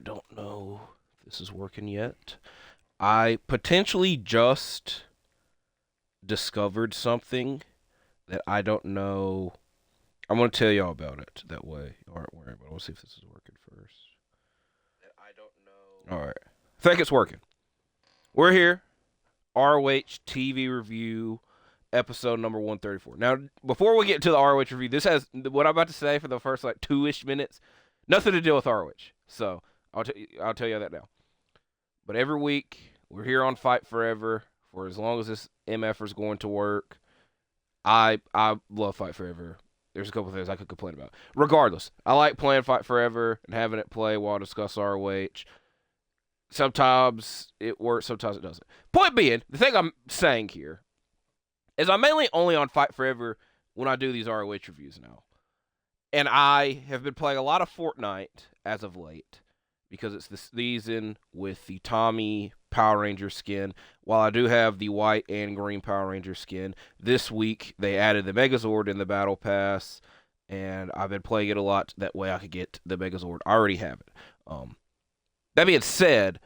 don't know if this is working yet. I potentially just discovered something that I don't know. I'm going to tell y'all about it. That way you aren't worried. But we'll see if this is working first. That I don't know. All right. I think it's working. We're here. ROH TV review, episode number 134. Now, before we get to the ROH review, this has what I'm about to say for the first like 2-ish minutes. Nothing to do with ROH. So I'll tell you that now. But every week, we're here on Fight Forever for as long as this MF is going to work. I love Fight Forever. There's a couple of things I could complain about. Regardless, I like playing Fight Forever and having it play while I discuss ROH. Sometimes it works, sometimes it doesn't. Point being, the thing I'm saying here is I'm mainly only on Fight Forever when I do these ROH reviews now. And I have been playing a lot of Fortnite as of late because it's the season with the Tommy Power Ranger skin. While I do have the white and green Power Ranger skin, this week they added the Megazord in the Battle Pass, and I've been playing it a lot. That way I could get the Megazord. I already have it. That being said,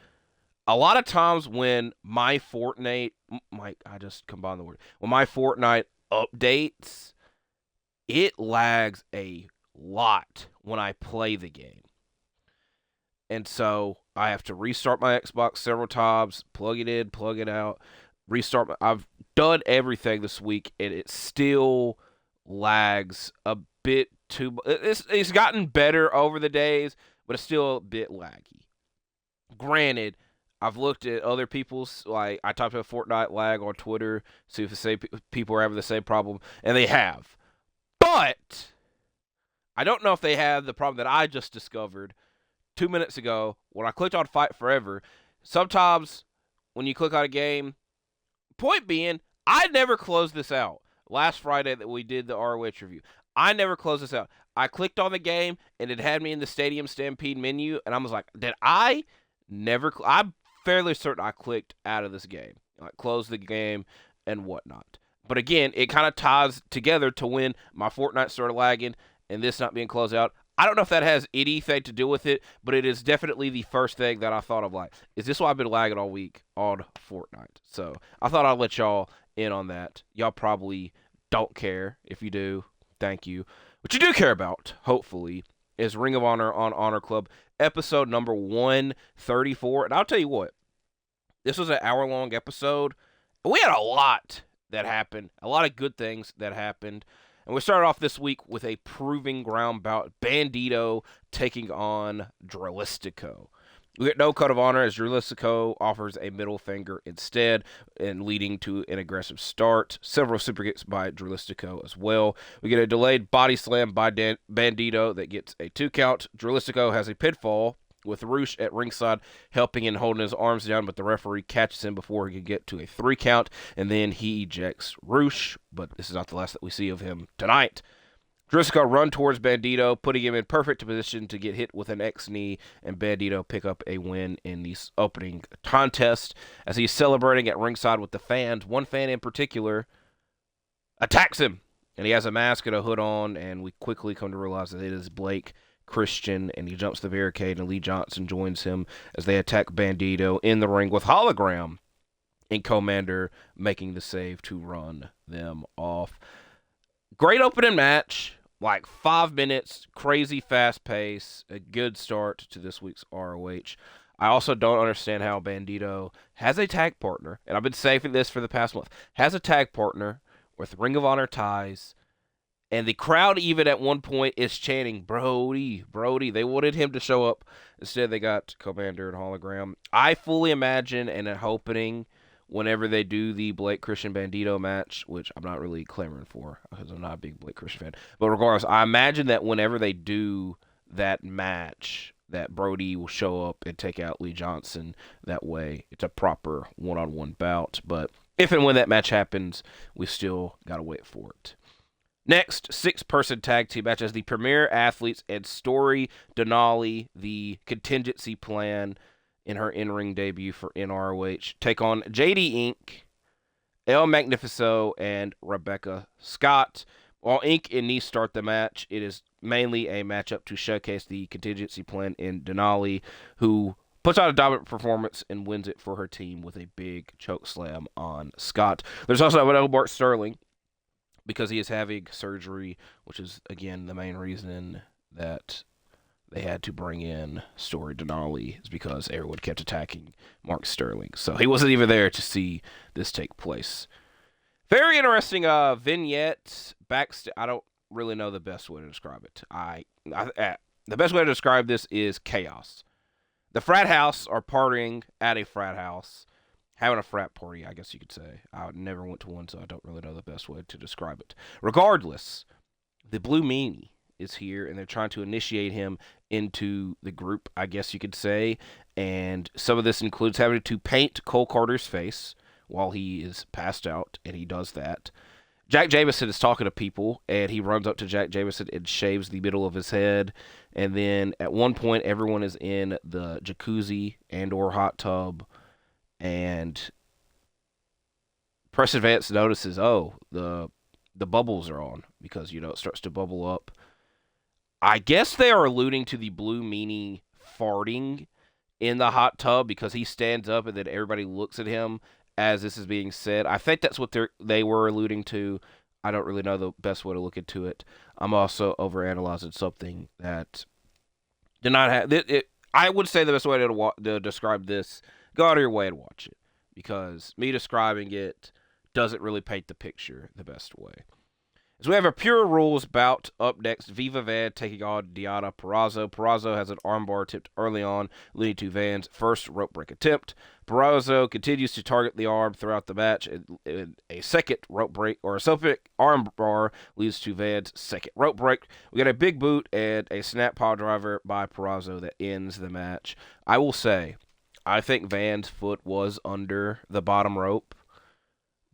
a lot of times when my Fortnite, I just combined the word, when my Fortnite updates, it lags a lot when I play the game. And so I have to restart my Xbox several times, plug it in, plug it out, restart. I've done everything this week, and it still lags a bit too. It's gotten better over the days, but it's still a bit laggy. Granted, I've looked at other people's, like, I talked about Fortnite lag on Twitter, see if the same people are having the same problem, and they have. But I don't know if they have the problem that I just discovered 2 minutes ago when I clicked on Fight Forever. Sometimes when you click on a game, point being, I never closed this out. Last Friday that we did the ROH review, I never closed this out. I clicked on the game, and it had me in the Stadium Stampede menu, and I was like, did I never? I'm fairly certain I clicked out of this game, like closed the game and whatnot. But again, it kind of ties together to when my Fortnite started lagging and this not being closed out. I don't know if that has anything to do with it, but it is definitely the first thing that I thought of. Like, is this why I've been lagging all week on Fortnite? So I thought I'd let y'all in on that. Y'all probably don't care. If you do, thank you. What you do care about, hopefully, is Ring of Honor on Honor Club, episode number 134. And I'll tell you what, this was an hour-long episode. We had a lot that happened, a lot of good things that happened. And we started off this week with a proving ground bout, Bandido taking on Dralistico. We get no code of honor as Dralistico offers a middle finger instead, and leading to an aggressive start. Several super kicks by Dralistico as well. We get a delayed body slam by Bandido that gets a 2 count. Dralistico has a pinfall with RUSH at ringside helping and holding his arms down, but the referee catches him before he can get to a 3 count, and then he ejects RUSH, but this is not the last that we see of him tonight. Dralistico run towards Bandido, putting him in perfect position to get hit with an X-knee, and Bandido pick up a win in the opening contest. As he's celebrating at ringside with the fans, one fan in particular attacks him, and he has a mask and a hood on, and we quickly come to realize that it is Blake Christian, and he jumps the barricade, and Lee Johnson joins him as they attack Bandido in the ring with Hologram and Commander making the save to run them off. Great opening match, like 5 minutes, crazy fast pace, a good start to this week's ROH. I also don't understand how Bandido has a tag partner, and I've been saving this for the past month, has a tag partner with Ring of Honor ties, and the crowd even at one point is chanting, Brody, Brody. They wanted him to show up. Instead, they got Commander and Hologram. I fully imagine and am hoping whenever they do the Blake Christian Bandido match, which I'm not really clamoring for because I'm not a big Blake Christian fan. But regardless, I imagine that whenever they do that match, that Brody will show up and take out Lee Johnson. That way, it's a proper one-on-one bout. But if and when that match happens, we still got to wait for it. Next, 6-person tag team match as the Premier Athletes and Story Denali, the contingency plan in her in-ring debut for NROH, take on JD Inc., El Magnifico, and Rebecca Scott. While Inc. and Nice start the match, it is mainly a matchup to showcase the contingency plan in Denali, who puts out a dominant performance and wins it for her team with a big choke slam on Scott. There's also no Bart Sterling because he is having surgery, which is, again, the main reason that they had to bring in Story Denali, is because everyone kept attacking Mark Sterling. So he wasn't even there to see this take place. Very interesting vignette. I don't really know the best way to describe it. The best way to describe this is chaos. The frat house are partying at a frat house, having a frat party, I guess you could say. I never went to one, so I don't really know the best way to describe it. Regardless, the Blue Meanie is here, and they're trying to initiate him into the group, I guess you could say. And some of this includes having to paint Cole Carter's face while he is passed out, and he does that. Jack Jameson is talking to people, and he runs up to Jack Jameson and shaves the middle of his head. And then at one point, everyone is in the jacuzzi and or hot tub, and Preston Vance notices, the bubbles are on, because, it starts to bubble up. I guess they are alluding to the Blue Meanie farting in the hot tub, because he stands up and then everybody looks at him as this is being said. I think that's what they were alluding to. I don't really know the best way to look into it. I'm also overanalyzing something that did not have it. I would say the best way to describe this: go out of your way and watch it, because me describing it doesn't really paint the picture the best way. So we have a Pure Rules bout up next. Viva Van taking on Diana Purrazzo. Purrazzo has an armbar attempt early on, leading to Van's first rope break attempt. Purrazzo continues to target the arm throughout the match, and a second rope break, or a second armbar, leads to Van's second rope break. We got a big boot and a snap pile driver by Purrazzo that ends the match. I will say, I think Van's foot was under the bottom rope,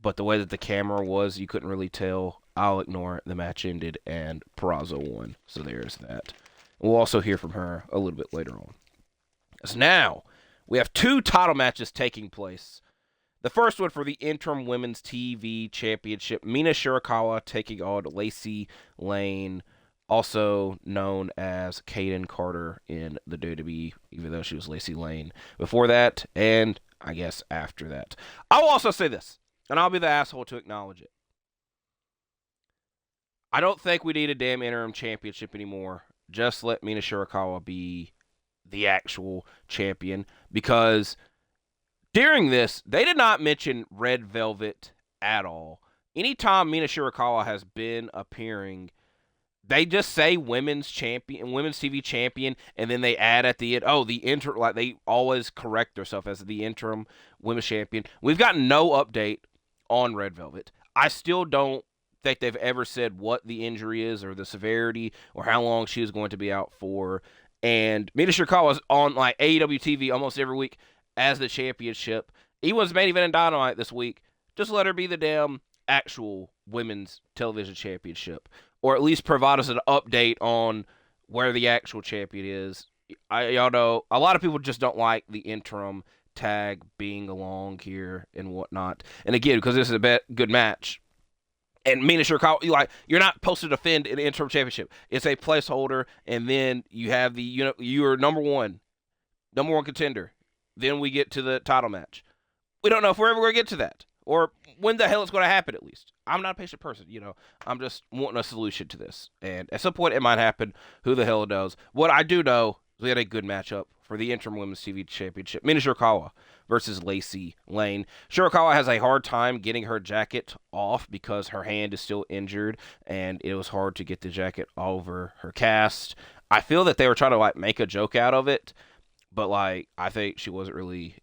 but the way that the camera was, you couldn't really tell. I'll ignore it. The match ended, and Purrazzo won. So there's that. We'll also hear from her a little bit later on. So now, we have 2 title matches taking place. The first one for the interim women's TV championship. Mina Shirakawa taking on Lacey Lane, also known as Kaden Carter in the WWE, even though she was Lacey Lane before that, and I guess after that. I will also say this, and I'll be the asshole to acknowledge it. I don't think we need a damn interim championship anymore. Just let Mina Shirakawa be the actual champion, because during this, they did not mention Red Velvet at all. Anytime Mina Shirakawa has been appearing, they just say women's champion, women's TV champion, and then they add at the end, like they always correct themselves as the interim women's champion. We've gotten no update on Red Velvet. I still don't think they've ever said what the injury is, or the severity, or how long she is going to be out for. And Mina Shirakawa is on like AEW TV almost every week as the championship. He was main event in Dynamite this week. Just let her be the damn actual women's television championship, or at least provide us an update on where the actual champion is. Y'all know a lot of people just don't like the interim tag being along here and whatnot. And again, because this is a good match, and Mina Shirakawa, you're not supposed to defend an interim championship. It's a placeholder, and then you have you're number one contender. Then we get to the title match. We don't know if we're ever going to get to that, or when the hell it's going to happen, at least. I'm not a patient person, I'm just wanting a solution to this. And at some point it might happen. Who the hell knows? What I do know is we had a good matchup for the interim women's TV championship. Mina Shirakawa versus Lacey Lane. Shirakawa has a hard time getting her jacket off because her hand is still injured, and it was hard to get the jacket over her cast. I feel that they were trying to make a joke out of it, but I think she wasn't really,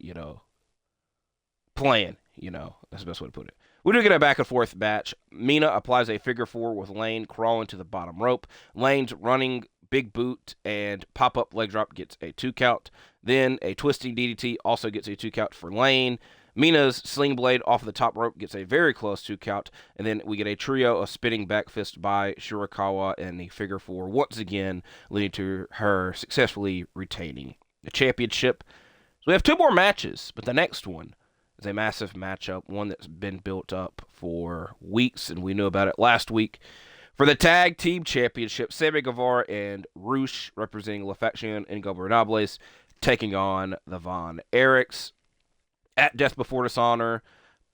playing. That's the best way to put it. We do get a back and forth match. Mina applies a figure 4 with Lane crawling to the bottom rope. Lane's running big boot and pop-up leg drop gets a 2 count. Then a twisting DDT also gets a 2 count for Lane. Mina's sling blade off of the top rope gets a very close 2 count. And then we get a trio of spinning back fist by Shirakawa and the figure 4 once again, leading to her successfully retaining the championship. So we have 2 more matches, but the next one is a massive matchup, one that's been built up for weeks, and we knew about it last week. For the Tag Team Championship, Sammy Guevara and RUSH, representing La Faction Ingobernables, taking on the Von Erichs. At Death Before Dishonor,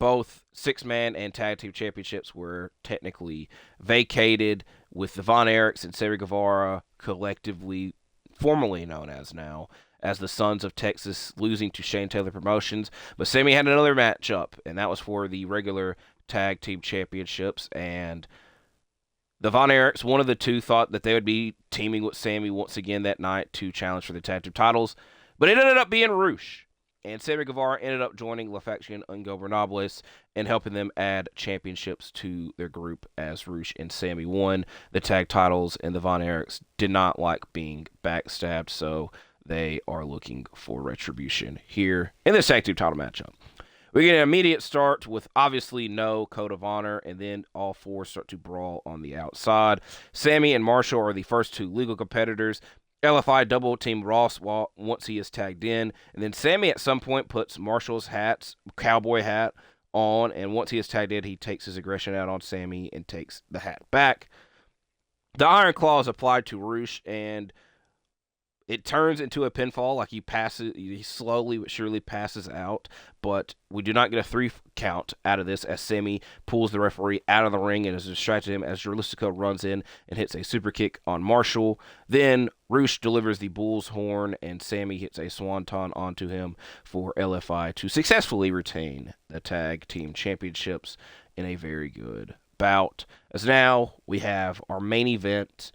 both six-man and tag team championships were technically vacated, with the Von Erichs and Sammy Guevara collectively, formerly known as now, as the Sons of Texas, losing to Shane Taylor Promotions. But Sammy had another matchup, and that was for the regular tag team championships, and the Von Erichs, one of the two, thought that they would be teaming with Sammy once again that night to challenge for the tag team titles, but it ended up being RUSH. And Sammy Guevara ended up joining La Faction Ingobernables and helping them add championships to their group, as RUSH and Sammy won the tag titles, and the Von Erichs did not like being backstabbed, so they are looking for retribution here in this tag team title matchup. We get an immediate start with obviously no code of honor, and then all four start to brawl on the outside. Sammy and Marshall are the first two legal competitors. LFI double team Ross once he is tagged in, and then Sammy at some point puts Marshall's cowboy hat on, and once he is tagged in, he takes his aggression out on Sammy and takes the hat back. The Iron Claw is applied to RUSH, and it turns into a pinfall. Like he slowly but surely passes out, but we do not get a 3 count out of this, as Sammy pulls the referee out of the ring and is distracted him as Dralistico runs in and hits a super kick on Marshall. Then RUSH delivers the bull's horn, and Sammy hits a swanton onto him for LFI to successfully retain the tag team championships in a very good bout. As now we have our main event,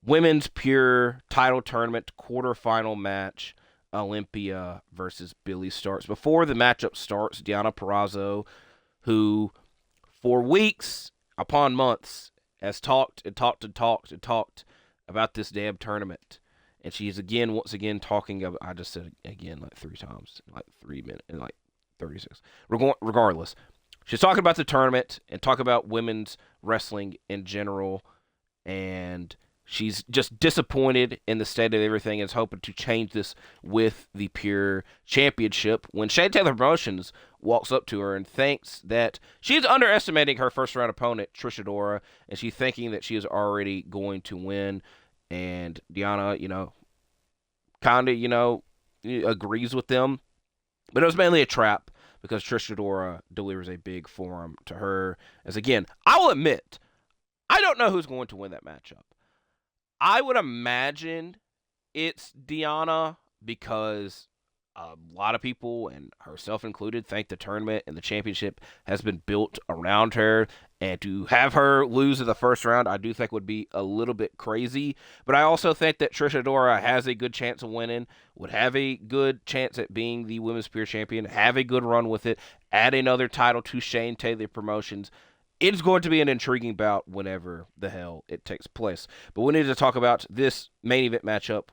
Women's Pure Title Tournament quarterfinal match, Olympia versus Billie Starkz. Before the matchup starts, Deonna Purrazzo, who for weeks upon months has talked about this damn tournament, and she's once again talking about, I just said again like 3 times, like 3 minutes, and like 36. Regardless, she's talking about the tournament and talking about women's wrestling in general, and she's just disappointed in the state of everything and is hoping to change this with the Pure Championship, when Shane Taylor Promotions walks up to her and thinks that she's underestimating her first-round opponent, Trish Adora, and she's thinking that she is already going to win. And Deonna, kind of, agrees with them. But it was mainly a trap, because Trish Adora delivers a big forearm to her. As again, I will admit, I don't know who's going to win that matchup. I would imagine it's Deonna, because a lot of people, and herself included, think the tournament and the championship has been built around her, and to have her lose in the first round, I do think would be a little bit crazy. But I also think that Trish Adora has a good chance of winning, would have a good chance at being the Women's Pure Champion, have a good run with it, add another title to Shane Taylor Promotions. It's going to be an intriguing bout whenever the hell it takes place. But we need to talk about this main event matchup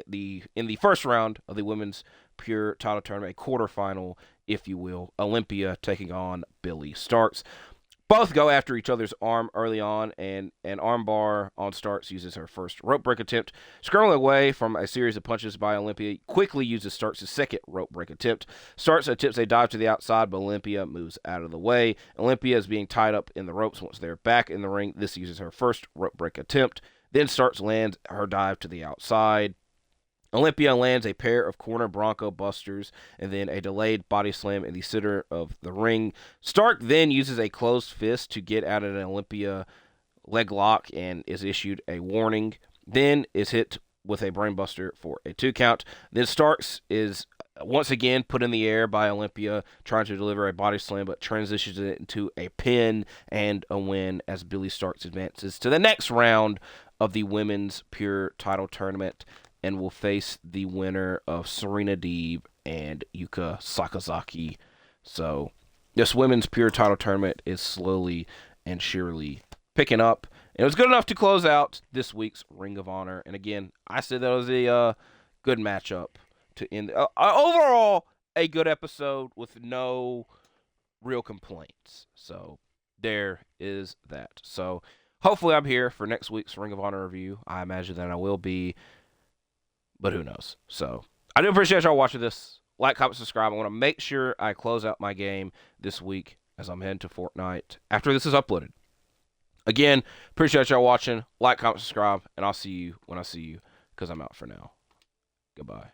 in the first round of the Women's Pure Title Tournament, a quarterfinal, if you will. Olympia taking on Billie Starkz. Both go after each other's arm early on, and an armbar on Starkz uses her first rope break attempt. Scrolling away from a series of punches by Olympia, quickly uses Stark's second rope break attempt. Starkz attempts a dive to the outside, but Olympia moves out of the way. Olympia is being tied up in the ropes once they're back in the ring. This uses her first rope break attempt. Then Starkz lands her dive to the outside. Olympia lands a pair of corner Bronco busters and then a delayed body slam in the center of the ring. Stark then uses a closed fist to get out of an Olympia leg lock and is issued a warning. Then is hit with a brainbuster for a 2 count. Then Starkz is once again put in the air by Olympia, trying to deliver a body slam, but transitions it into a pin and a win, as Billie Starkz advances to the next round of the Women's Pure Title Tournament, and will face the winner of Serena Deeb and Yuka Sakazaki. So this Women's Pure Title Tournament is slowly and surely picking up. And it was good enough to close out this week's Ring of Honor. And again, I said that was a good matchup to end. Overall, a good episode with no real complaints. So there is that. So hopefully I'm here for next week's Ring of Honor review. I imagine that I will be, but who knows. So I do appreciate y'all watching this. Like, comment, subscribe. I want to make sure I close out my game this week as I'm heading to Fortnite after this is uploaded. Again, appreciate y'all watching. Like, comment, subscribe, and I'll see you when I see you, because I'm out for now. Goodbye.